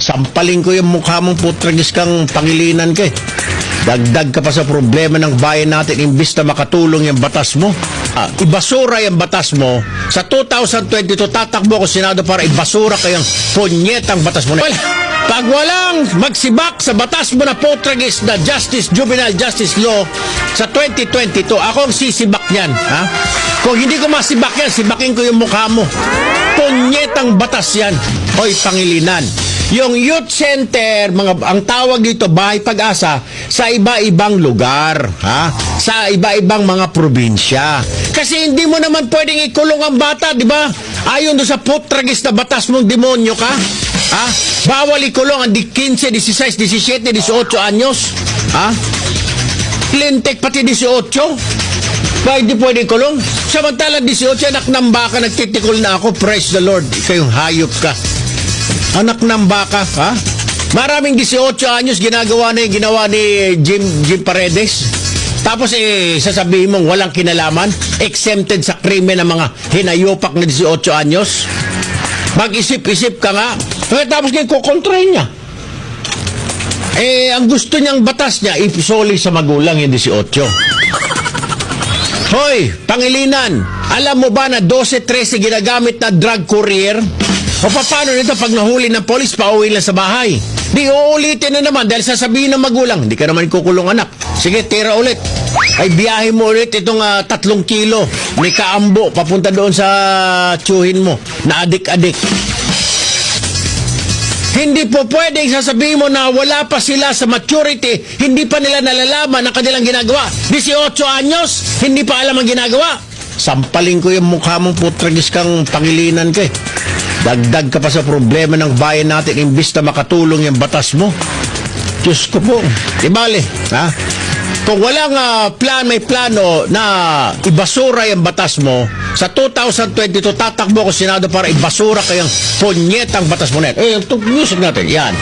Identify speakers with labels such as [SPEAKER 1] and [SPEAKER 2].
[SPEAKER 1] Sampaling ko yung mukha mong putragis kang pangilinan ka eh. Dagdag ka pa sa problema ng bayan natin imbis na makatulong yung batas mo. Ibasura yung batas mo. Sa 2022, tatakbo ko Senado para ibasura kayang punyetang batas mo. Well, pag walang magsibak sa batas mo na putragis na juvenile justice law sa 2022, ako ang sisibak niyan. Ha? Kung hindi ko masibak yan, sibakin ko yung mukha mo. Punyetang batas yan. Hoy, pangilinan. Yung youth center, ang tawag dito, bahay pag-asa, sa iba-ibang lugar, ha? Sa iba-ibang mga probinsya. Kasi hindi mo naman pwedeng ikulong ang bata, di ba? Ayon doon sa putragis na batas mong demonyo ka, ha? Bawal ikulong ang 15, 16, 17, 18 anyos, ha? Lintek pati 18. Ba, hindi pwede ikulong? Samantala 18, anak ng baka, nagtitikol na ako, praise the Lord. Ikaw yung hayop ka. Anak ng baka, ha? Maraming 18 anyos ginawa ni Jim Paredes. Tapos sasabihin mong walang kinalaman, exempted sa krimen ng mga hinayopak na 18 anyos. Mag-isip-isip ka nga. Tapos ngayon kukontrahin niya. Ang gusto niyang batas niya, ipisoli sa magulang yung 18. Hoy, pangilinan, alam mo ba na 12-13 ginagamit na drug courier? O paano nito pag nahuli ng polis, pauwi lang sa bahay? Di uulitin na naman dahil sasabihin ng magulang, hindi ka naman kukulong anak. Sige, tira ulit. Ay biyahe mo ulit itong 3 kilo ni kaambo papunta doon sa tiyuhin mo na adik-adik. Hindi po pwedeng sasabihin mo na wala pa sila sa maturity, hindi pa nila nalalaman ang kanilang ginagawa. 18 anyos, hindi pa alam ang ginagawa. Sampaling ko yung mukha mong putragis kang pangilinan ka eh. Dagdag ka pa sa problema ng bayan natin imbis na makatulong yung batas mo. Diyos ko po. Ibale, ha? Kung walang may plano na ibasura yung batas mo, sa 2022 tatakbo ko Senado para ibasura kayang punyetang batas mo na yan. Music natin, yan.